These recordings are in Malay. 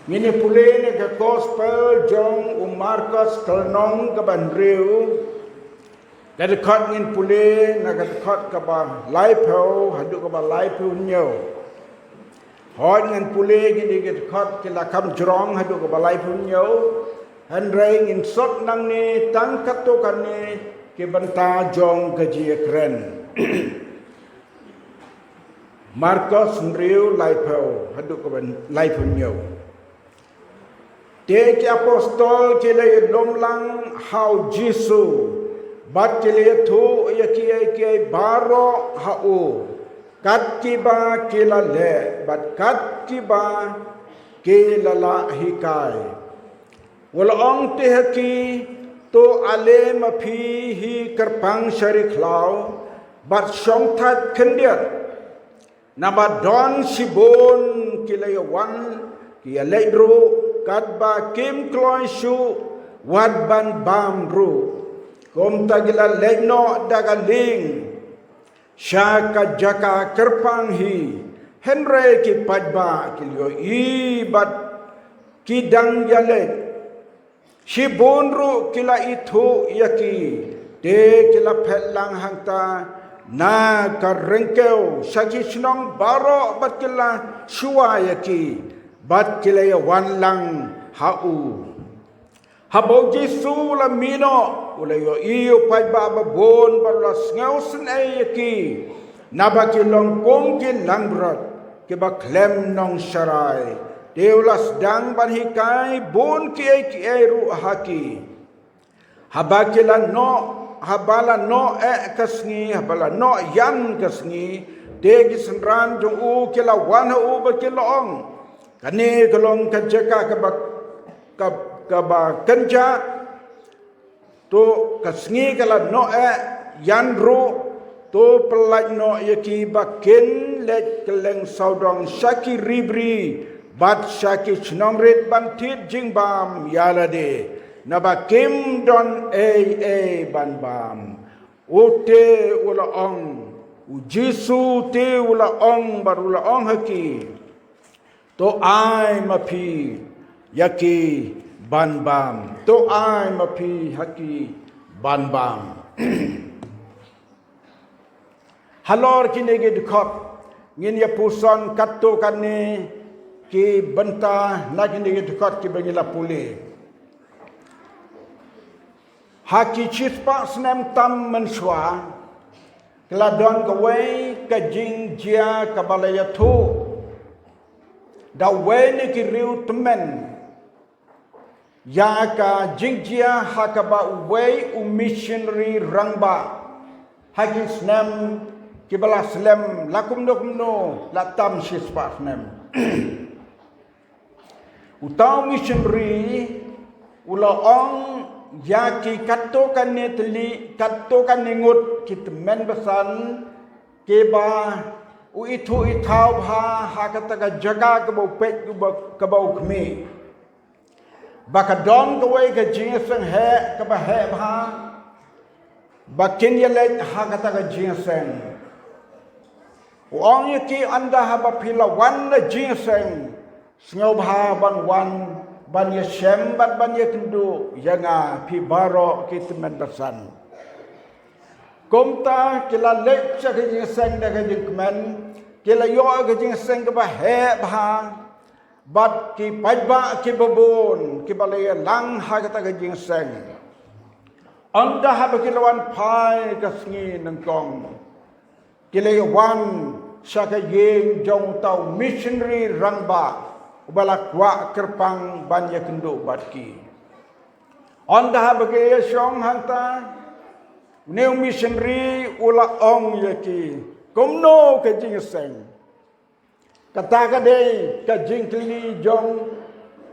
Ngini pulih ni ke gospel jong Markus kelnong ke bandriu. Kada kat ngin pulih na kada kat ke ba laipau hadu ke ba laipau nyo. Hoi ngin pulih gidi kada kat ke lakam jrong hadu ke ba laipau nyo. Handrai ngin sot nang ni tang katokan ni ke banta jong gaji keren. Markus ndriu laipau hadu ke ba laipau nyo. Te ki apostol ke le lom lang hau Jesu bat ke le thu ya ki baro hau kat ki ba ke la le bat kat ki ba ke la la hikai wal ong te ki to ale ma phi hi karpang shari khlau bat shong that khendiat na ba don sibon ke le wan ki le dro kat ba kim kloi shu wat ban bam ru kom tagila legno daga ling shaka jaka kerpang hi henre ki pajba kilio i bat kidang yale shibon ru kila itu yaki de kila phetlang hangta na karengkeu shaki shnong baro bat kila shuwa yaki bat kilaya wan lang hau habo Jesu la mino ulayo iyo pai baba bon balas ngau sen ayaki nabaki long kong kin langbrat ke ba klem nong sharai deulas dang ban hikai bon ki ai ru haki habakila no habala no kasngi habala no yan kasngi degi senran jong u kila wan u ba kilong kani kelong kajaka ke ba kenja to kasngi kala no yan ru to pelaj no yaki bakin let keleng saudong shaki ribri bat shaki chnong rit bantit jingbam yalade na bakim don ban bam ote ula ong Jesu te ula ong barula ong haki to ai mapi yaki ban bam to ai mapi haki ban bam halor kinege dikot ngin ya puson katto kanne ki banta na kinege dikot ki bangila pule haki chispa snem tam menswa kladon gawai kajing jia kabalaya thu da weni ki riu temen ya ka jingjia hakaba wei missionary rangba hagi snem ki bala slem lakum no latam shispa snem utau missionary ula ong ya ki katokan ne teli katokan ningut ki temen besan ke ba u itu itau ha hakata ka jaga ke bau pet ke bau khmi bakadon ke wei ke jingseng he ke ba he bha bakin ye let hakata ka jingseng ong ye ki anda ha ba phila wan na jingseng sngob ha ban wan ban ye shem ban ye kendu yanga phi baro ki temen besan komta kila lek cha ke jingseng da ke jingmen kila yo ke jingseng ke ba he bha bat ki pajba ki babon ki balaya lang ha kata ke jingseng anda ha ba kilawan pai ka sngi nang kong kila wan sha ke yeng jong tau missionary rangba ubala kwa kerpang banya kendo batki anda ha ba ke shong hanta neu missionary ula ong yaki komno ke jingseng kata kadai ka jingkli jong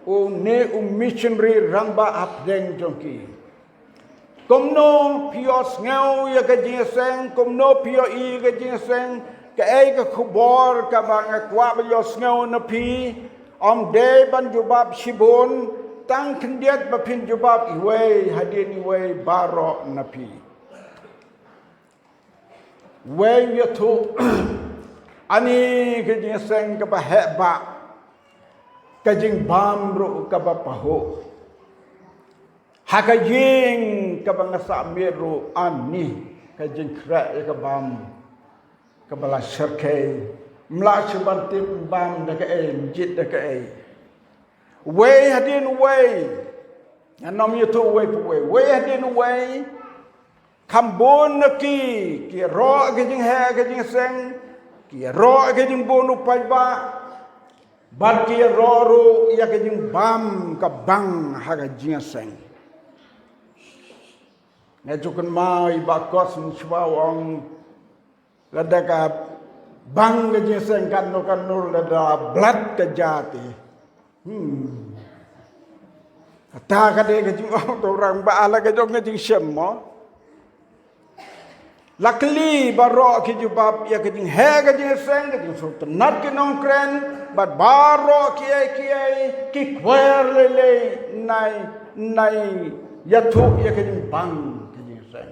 u ne missionary rangba apdeng jongki komno pios ngau ya ke jingseng komno pio i ke jingseng ke ai ka khubor ka bang kwa ba yos ngau na pi om de ban jubab shibon tang kendiat ba pin jubab iwe hadin iwe baro na pi when you to ani ke jingseng ke ba he ba kajing bamro kabapaho hakajing kabangasa miru ani kajing kra kabam kabala serkai mla sebantim bam dakae mjid dakae way hadin way anom yutu way hadin way kambon ki ro kajing ha kajing seng ki ro kajing bonu paiba bat ki ro ru ya kajing bam kabang ha kajing seng ngajukan mai bakos mswawang ladaka bang kajing seng kan nur lada blood kejati kata kade kajing orang ba ala kajong kajing semmo luckily baro ki jubab ya kajing he kajing seng kajing sultan nat ki nongkren bat baro ki kwer lele nai yathu ya kajing bang kajing seng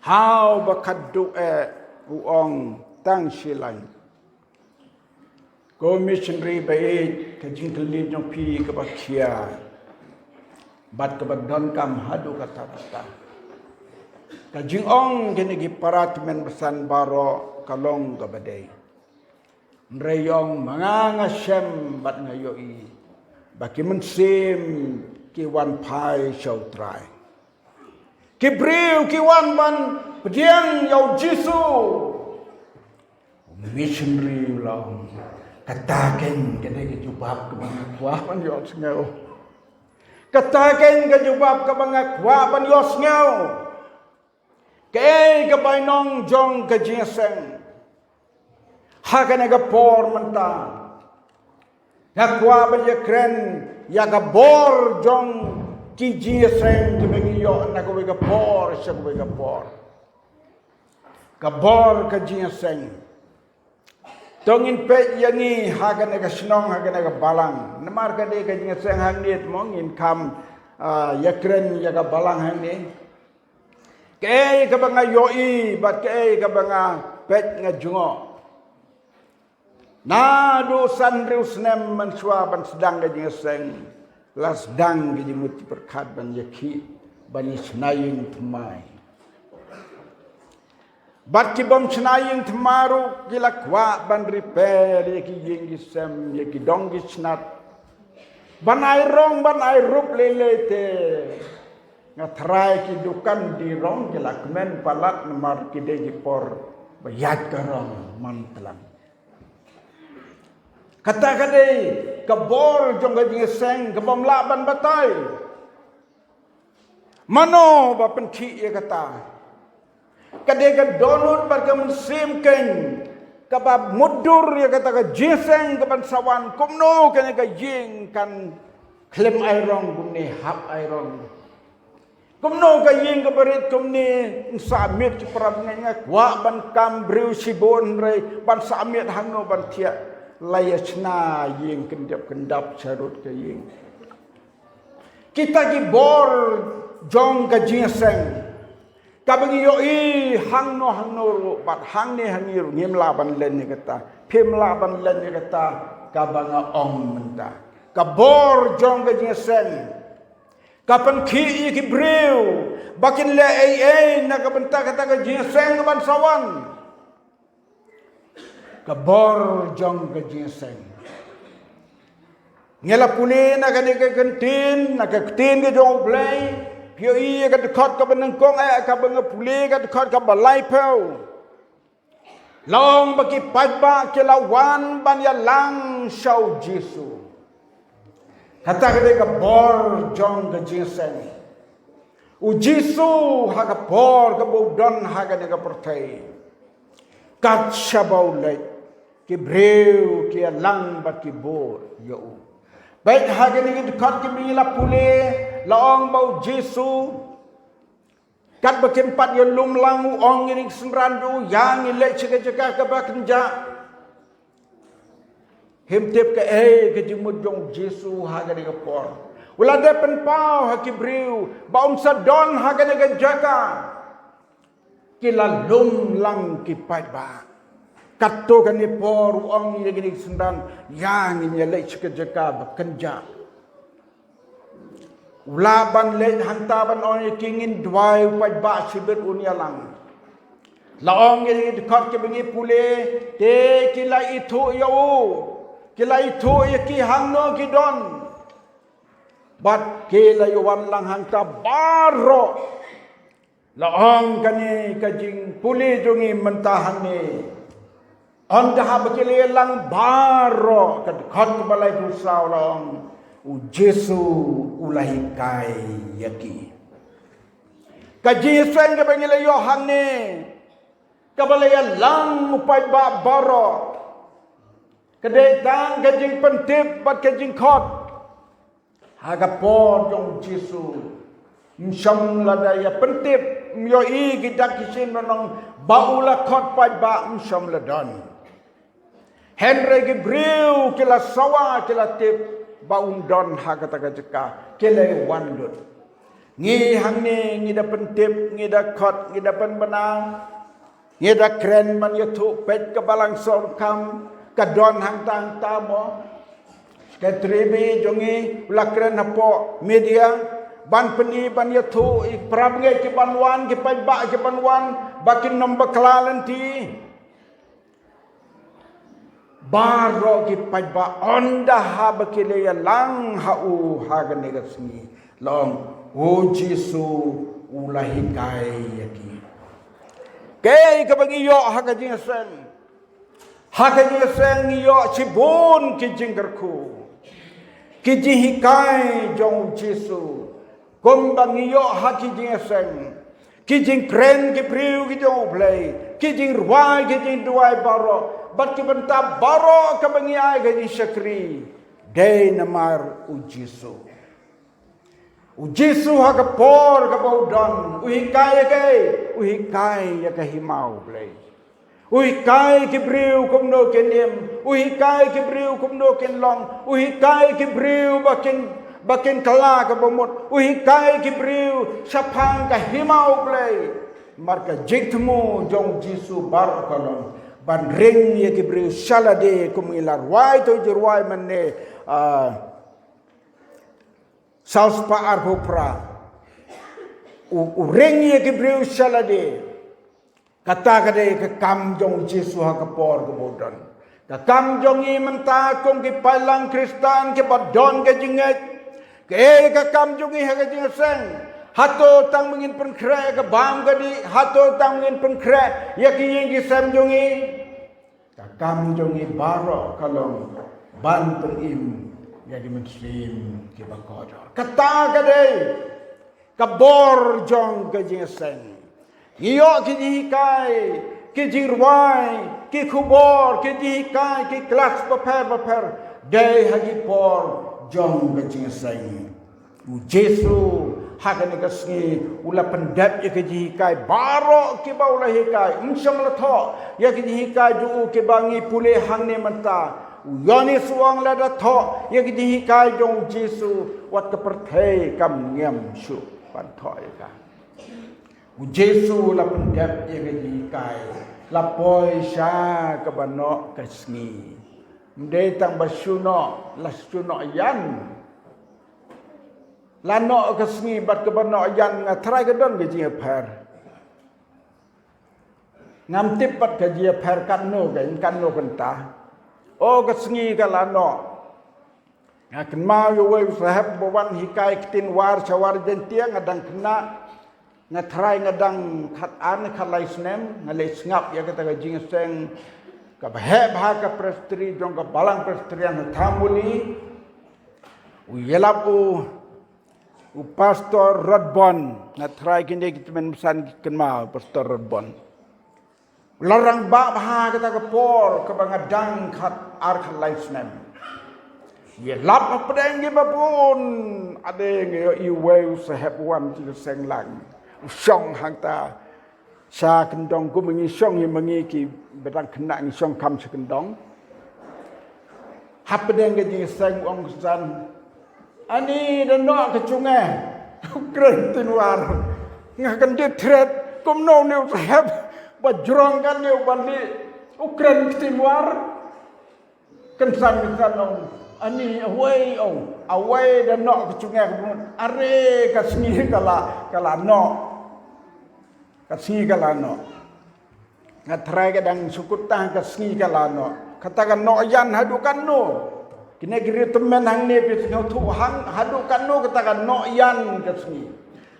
how bakadu uong tang silai go missionary bai kajing kelin jong pi ke bakia bat ke badon kam hadu kata kajing ong kini gi paratmen besan baro kalong kabadai nreyong manganga sem bat ngayoi baki mensim ki wan pai show try ki briu ki wan ban pediang yau jisu missionary long kataken kene ki jubab ke bangakwa pan yo ngau kataken ke jubab ke bangakwa pan yo ngau kay kabay nong jong kajiseng hakan aga por menta yakwa ba yakren yakabor jong kijiseng kibengiyo nagawe kapor siya kapor kabor kajiseng tongin pe yani hakan aga snong hakan aga balang namar kade kajiseng hangit mongin kam yakren yakabalang hangni kay kabanga yoi bat kay kabanga pet nga jungo na do sanrius nem manswa ban sedang gajing seng las dang gajing muti perkat ban yaki ban isnayin tmai bat ki bom snayin tmaru gilakwa ban repair yaki yingi sem yaki dongi snat ban ai rong ban ai rup lelete ngatrai ki dukan di rong jelakmen palat nemar ki de por bayat karong mantlang kata kade kabor jong gajing seng kabom laban batai mano ba penki ya kata kade ka donut bar ka musim ken kabab mudur ya kata ka jiseng kaban sawan kumno kan ka jing kan klem airong bune hap airong kumno ka ying ka barit kumni samit prab nga wa ban kam briu sibon rei ban samit hangno ban tia layachna ying kendap sarut ka ying kita ki bor jong ka jinseng kabang yo i hangno bat hangne hangir ngimla ban len ni kata phimla ban len ni kata kabang ong menta ka bor jong ka jinseng kapan ki ki breu bakin le ai na kabenta kata ka jinseng ban sawan ka bor jong ka jinseng ngela puli na ka ka kentin na ka tin ka jong play pio i ka dekat ka benang kong ai ka bang puli ka dekat ka balai pau long baki padba ke lawan ban ya lang shau jisu kata kade ka bor jong ka jinseng u jisu ha ka bor ka bodon ha ka de ka pertai kat shabau lai ki breu ki lang bat ki bor yo baik ha ka ni kat ki bila pule laong bau jisu kat bakempat yo lum lang ong ni senrandu yang ile ceka ka bakenja himtip ke ke jumud jong Jesu haga de por wala de pen pau ha kibriu baum sadon haga de jaga kila lum lang ki pai ba Kato kan ni por uang yang ini sendan yang ini lek sekejaka bekerja. Ulaban lek hantaban orang yang ingin dua upat bak sibet unyalang. Laong yang dekat ke bengi pule te kila itu yau kila itu ki hangno kidon. Bat kila yuan lang hanta baro. Laong kani kajing pule jungi mentahan ni. Anda habakili lang baro kadkot balay pusaw lang u Jesu ulahi kay yaki. Kaji sen ka bangila yohan ni kabalaya lang upay ba baro. Kadetang kajing pentip bat kajing kot. Hagapon yung Jesu. Msyam ladaya pentip myo i gidak kisin manong baula kot pay ba msyam ladan. Henry Gibril kila sawa kila tip baundon hakataga jeka kila wandut. Ngi hangni ngi da pentip ngi da kot ngi da penbenang ngi da kren man yatu pet ke balang sorkam kadon hang tang tamo katribi jongi ula kren hapo media ban peni ban yatu prab ngai ke banwan ke pajba ke banwan bakin nombor klalanti baro ki pajba onda habakile ya lang hau hagane gasni long o Jesu ulahi kai yaki kay kabagi yo hagajing sen yo sibun ki jinggerku ki jihikai jong Jesu kombang yo hakijing sen ki jing kren ki priu ki jong play ki jing ruai ki jing duai baro bat ki benta baro kabangi ay gani syakri day namar u Jesu hagapor kabaudan uhikai ya kahimau play uhikai ki briu kumno kenim uhikai ki briu kumno kenlong uhikai ki briu bakin kala kabamot uhikai ki briu sapang kahimau play marka jitmu jong Jesu bar kalong ban ring ye Gibril salade kumilar wai to jirwai manne saus pa arhopra u ring ye Gibril salade kata kade ke kam jong Jesu ha kapor kemudan ka kam jong i menta kong ki palang Kristan ke badon ke jinget ke kam jong i ha ke jingeseng hato tang mengin penkre ke bam gadi hato tang mengin penkre yaki yingi sem jongi kakam jongi baro kalong ban penim yaki muslim ke bakodor kata kade kabor jong ke jingeseng iyo ki dihikai ki jirwai ki kubor ki dihikai ki kelas beper day hagi por jong ke jingeseng Jesu hakane kasngi ula pendap ya kejihikai baro ke baula hikai msyam latho ya kejihikai ju ke bangi pule hangne menta yani suang lada tho ya kejihikai jong Jesu wat ke perthai kam ngem shu pan tho ya Jesu la pendap ya kejihikai la poi sha ke bano kasngi mde tang basuno lasuno yan lano kesni bat ke bano yang try ke don ke jia per ngam tip bat ke jia per kanno kenta o kesni ke lano ngaken mau yo we sahab bawan hikai kitin war chawar jentiang ngadang kena ngatrai ngadang khat an khalai snem ngalai ngap ya kata ke jing seng ka bhe bha ka prestri jong ka balang prestrian thamuli u yelapu u pastor Rodbon na try kini kita mensan kenal pastor Rodbon larang ba bha kata ke por ke bangadang khat ar khalai snem ye lap pedeng ge babun ade nge iwe sahab wan ti seng lang song hang ta sa kendong ku mengi song ye mengi ki bedang kena ni song kam sekendong hap pedeng ge ji seng ong san ani dan no ke chunge kren tinwar ngakan dit thret kom no ne sahab bajrong kan ne bandi Ukraine Timur kensan ani away dan nok kecungeng are kasni kala nok kasni kala nok ngatrai kadang sukutah kasni kala nok katakan nok yan hadukan no kini kiri temen hang ne pis tu hang hadukan no katakan nok yan kasni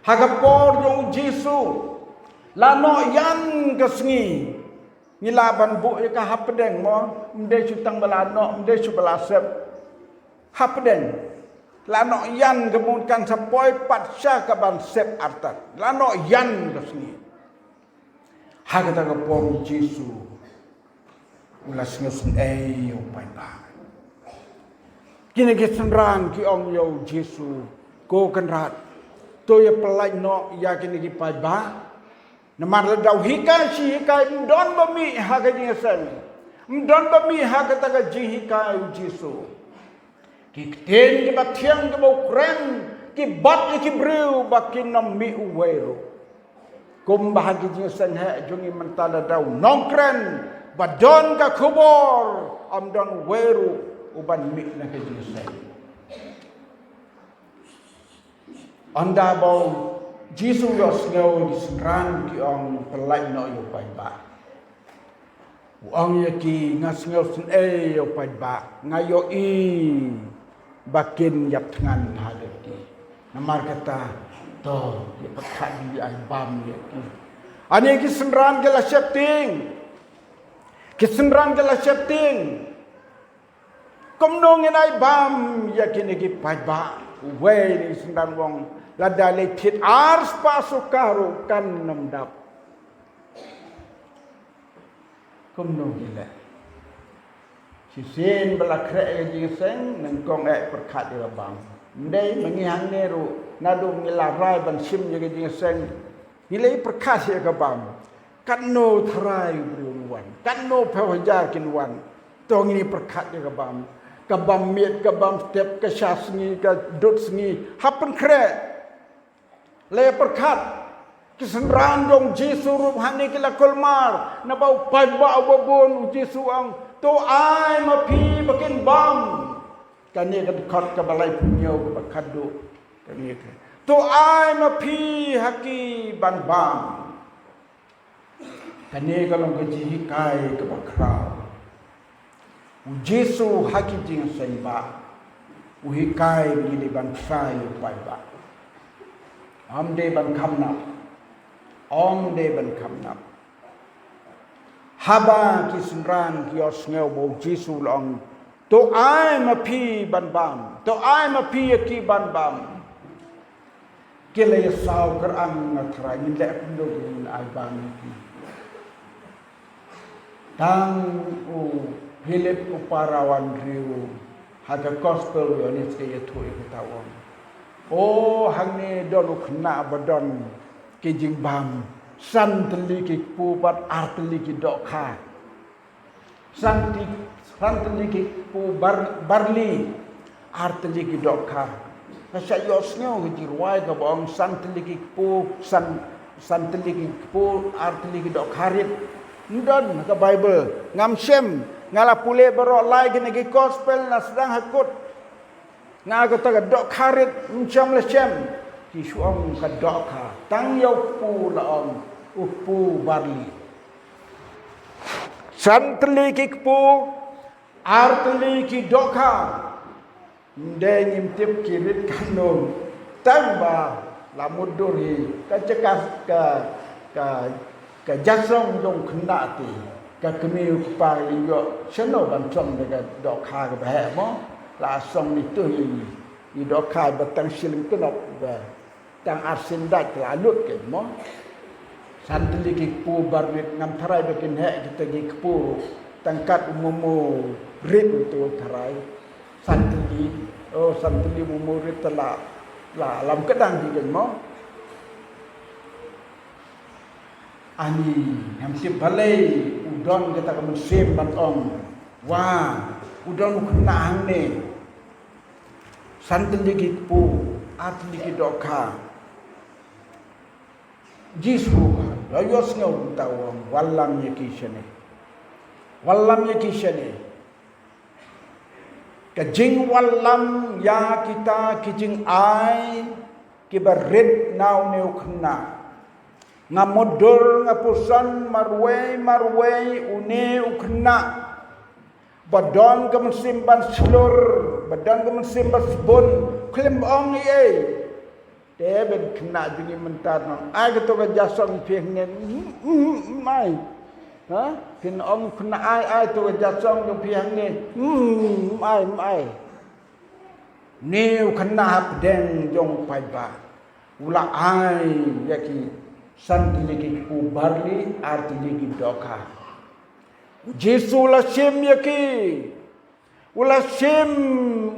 hagapor yung Jesu la nok yan kasni Nilaban bu ka hapdeng mo mde chutang balano mde chubalasep hapdeng lano yan gemunkan sapoi patsha ka ban sep artat lano yan kasni hagata ka pom Jesu ulas ngesun yo pai ba kini kesenran ki ong yo Jesu ko kanrat to ya pelai no ya kini ki pai ba Namar ledau hika si hika mdon bami haka jingasan mdon bami haka taga ji hika Jesu ki ten ki batiang ki Ukraine ki bat ki breu bakin nami uwero kum bahagi jingasan ha jungi mentala dau nongkren badon ka kubor amdon uwero uban mi na ka jingasan anda bau Jesu yos ngau disenran ki ong pelai no yo pai ba. Ong ye ki ngas ngau sen yo pai ba. Ngayo i bakin yap tengan hadir ki. Namar kata to ye pekat di ai bam ye ki. Ani ki senran ke la septing. Ki senran ke la septing. Kom nong ai bam ye ki ni ki pai ba. We ni senran wong lada letit ars pasukaru kan namdap kumno gila sisin balakre jingiseng nengkong perkat di labang ndai mengihang neru nadu ngilarai ban sim jaga jingiseng nilai perkat ya kabam kanno tharai bruwan kanno phawajar kinwan tong ini perkat ya kabam kabam miet kabam step ka syasngi ka dutsngi hapen kre le perkat kesenran dong Jesu rup hani kila kolmar na bau pagba ababon Jesu ang to ai mapi bakin bam kani kad khot ka balai punyo ka khadu kani to ai mapi haki ban bam kani kalong ka ji kai ka bakrau Jesu haki jing saiba uhikai bili ban sai pai ba Om de ban kamnap haba ki senran ki osngeu bo Jesu long to ai ma pi ban bam to ai ma pi ki ban bam kile sau kerang na thrai ni le pundo ni ai bam ki tang u Philip uparawan riu haga gospel yo ni se ye thoi kitawon Oh hang don ukna badon ki jing bam san teli ki pu bat arteli ki dok kha san teli ki pu barli arteli ki dok kha sa yos ngeu ki ruai ka bong san teli ki pu san teli ki pu arteli ki dok kharit ndon ka bible ngam sem ngala pule baro lai ki gospel na sedang hakut nga ko taga dok kharit mcham le chem ki shuang ka dok kha tang yau pu la om upu barli santli ki pu artli ki dok kha nde ngim tip ki rit kanom tamba la muduri ka cekas ka jasong dong khna ti ka kemi pa yo cheno ban chom de ka dok kha ka ba mo la song ni tu ni dok khai batang silim kenop ba tang arsin dak la lut ke mo santli ki pu barwit ngam tharai bakin he kita gi pu tangkat umumu rit tu tharai santli umumu rit la lam kedang di mo ani ngam sip balai udon kita ka sim ban om wa udon kena hang ne santli ki pu atli ki dokha Jesu la yos ngau tawang walang ye ki sene Walam ya kishani. Kajing walam ya kita kijing ai kibarit nau neu kena. Ngamodol ngapusan marway une ukna. Badon kemensimban selur, badan kemensimban sebun, klim ong ye. Deben kena jadi mentar nang. Ai ketu kejasong piengnen, mai. Ha? Kin ong kena ai tu kejasong yang piengnen, mai. Neu kena pedeng jong pai ba. Ula ai yaki santi lagi kubarli arti lagi doka. Jesu la sim yaki. Ula sim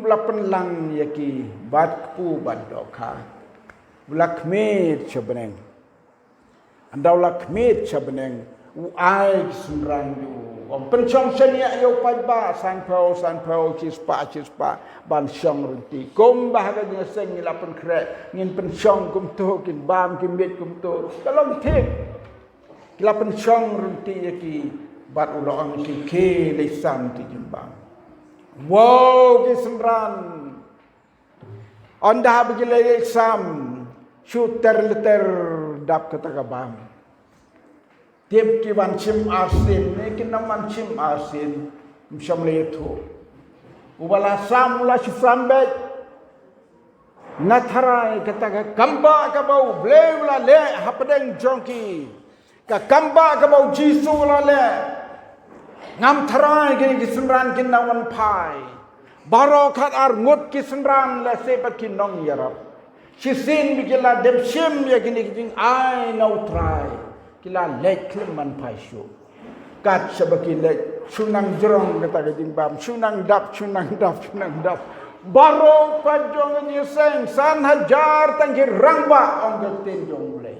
la penlang yaki bat ku bat doka. Ula kmit sebeneng. Anda ula kmit sebeneng. Uai senrang ju. Om pencong senia yo pai ba san pau cispa ban syong runti. Kum bahagia seng la pen krek ngin pencong kum tu kin bam kin mit kum tu. Kalong tik. La pencong runti yaki bat ulang ki lesan ti jembang. Wow ki senran. Anda bagi lesan shooter leter dap kata bam. Tiap ki wancim asin, ni kena wancim asin, macam letu. Ubala sam la sambet, natharai kata kamba kabau bleu la le hapadeng jongki, kamba kabau jisu la le, ngam tharai gini kisenran kinawan pai, barokat arngut kisenran la sepat kinong yarap, sisin bikila demsim ya gini kijing ai nau try. Kila lek kleman paisyo. Kat sebaki lek sunang jerong kata kajing bam. Sunang dap. Baro pajong nyeseng san hajar tangki rangba ong ketin jong mulai.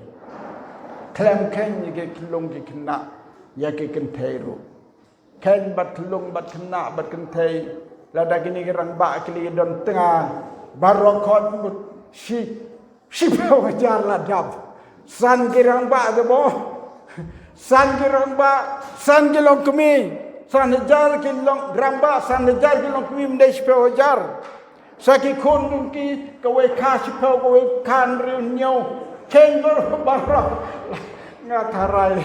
Klem ken yake kelong ki kena yake kentai ru. Ken bat kelong bat kena bat kentai. Lada kini rangba kili don tengah. Baro kon si pau hajar ladap. San kirang ba gabo, san kirang ba, san kilong kumi, san hajar kilong gramba, san hajar kilong kumi mendai sepuluh hajar. Saki kun ki kawe kasih pau kawe kan riunyau, kengor barang ngatarai,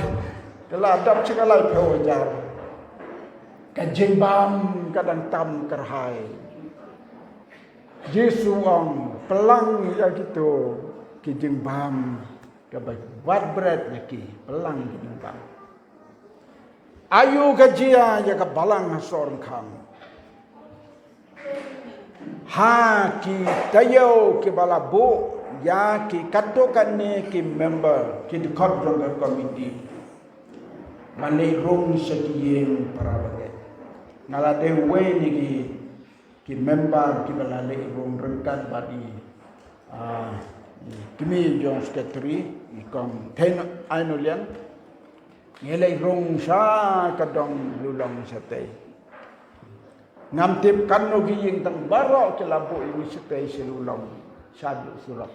keladap sekalai sepuluh hajar. Kajing bam kadang tam kerhai. Jesu ang pelang ya gitu, kajing bam. Buat berat yaki pelang bintang. Ayu kajia ya ka balang hasorn kang. Ha ki tayo ki balabu ya ki katokan ni ki member ki dikot dong komiti. Mane rong sakiyeng para bagai. Ngalade we ni ki member ki balale rong rengkat badi. Kimi jong sekretari ikom ten ainulian ngelai rong sa kadong lulong satay ngamtip kanu giying tang baro kelabu ini satay silulong sadu surat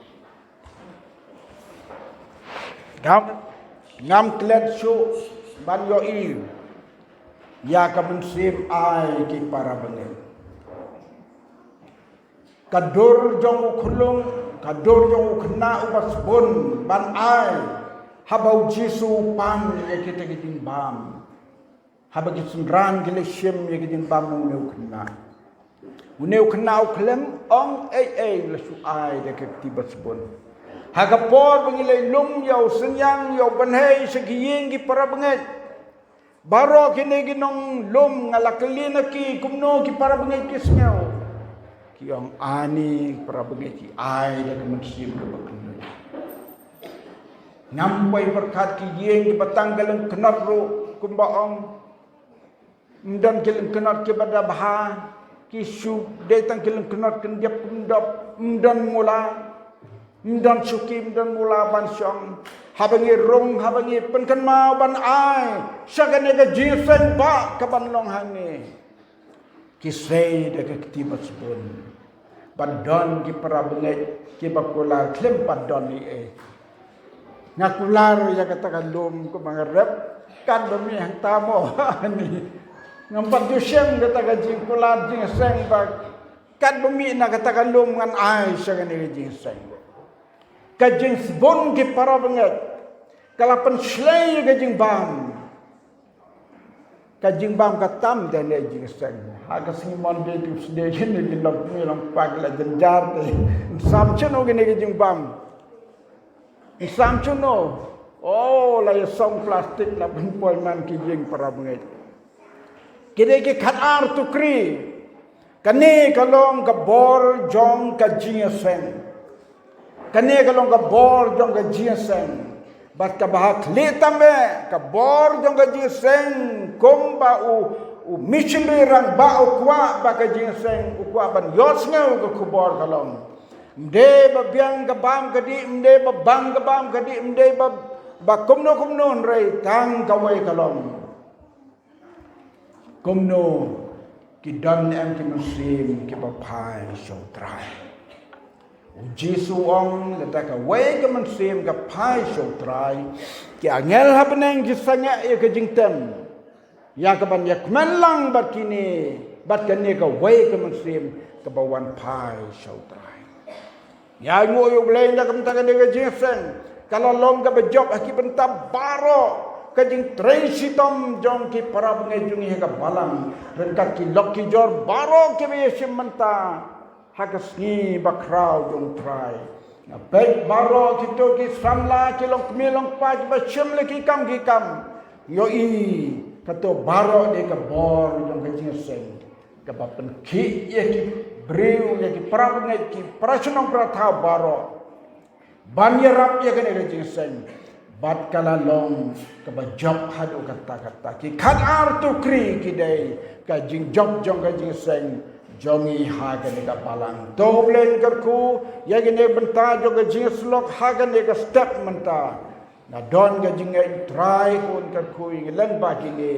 ngam klet su ban yo i ya kamensim ai ki para bengel kadur jong kulung kadur yang kena ubas bun ban ai habau jisu pan ya kita gitin bam habau gitin ran gile shim ya gitin bam uneu kena uklem ong lesu ai de kiti bas bun hagapor bangilai lum yau senyang yau banhei segiyeng gi para benget baro kini ginong lum ngalakelina ki kumno ki para benget kisnyau yang ani para bengeti ai dan mensim kebakenai nampai berkat ki yeng ki batanggalang kenat ro kumbaong dan keleng kenat ke pada bahan ki su datang keleng kenat ken diap kumdap dan mula dan sukim dan mula ban syong habangi rong habangi penkan mau ban ai sagane ga jisen ba kaban long hangi kisai de ketibat sebun padon ki para bengai ki bakular klem padon ni ngakular ya katakan lum ko mangarep kan bami hang tamo ni ngampat tu syang kata ka jing kulat jing seng bak kat bumi na kata ka lum ngan ai syang ni jing seng ka jing bon ki para banget kalapan slay ka jing bam ka jing bam ka tam dan jing seng ha ka simon de tu sde ni lok ni lang pag la jenjar te sam chuno ni jing bam sam chuno oh la song plastik la pun poi man ki jing para banget kide ke khatar tu kri kane kalong ka bor jong ka ginseng kane kalong ka bor jong ka ginseng bat ka bahak letame ka bor jong ka ginseng komba u missionary rang ba u kwa ba ka ginseng u kwa ban yos ngau ka kubor kalong mde ba biang ka bam ka di mde ba bang ka bam ka di mde ba kumno rei tang ka wai kalong kumno ki dan em ki musim ki papai so trai Jesu ong letak ka wei ka musim ka pai so trai ki angel ha beneng ki sanya e ka jingten ya ka ban yak melang bat kini bat kani ka wei ka musim ka bawan pai so trai ya ngo yo bleng da kam ta ka de ka jingsen kalau long ka bejok aki bentar baro kajing transitom jong ki para bengejungi ka balang rengka ki lokki jor baro ke be simanta hakasni bakrau jong trai na baik baro ki to ki samla ki long kmilong pa ba simle ki kam yo i kato baro de ka bor jong kajing seng ka ba pen ki ye ki breu ye ki para bengej ki prasunong pratha baro banyarap ye kene kajing seng bat kala long ka ba job hadu kata ki khat ar tu kri ki dei ka jing job jong ka jing seng jongi ha ka ne ka palang doblen kar ku ya gene benta jong ka jing slok ha ka ne ka step menta na don ka jing ai try kun kar ku ing len ba ki ne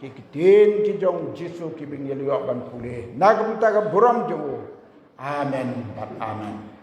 ki kitin ki jong jisu ki bing yelu ban pule na ka benta ka buram jo amen bat amen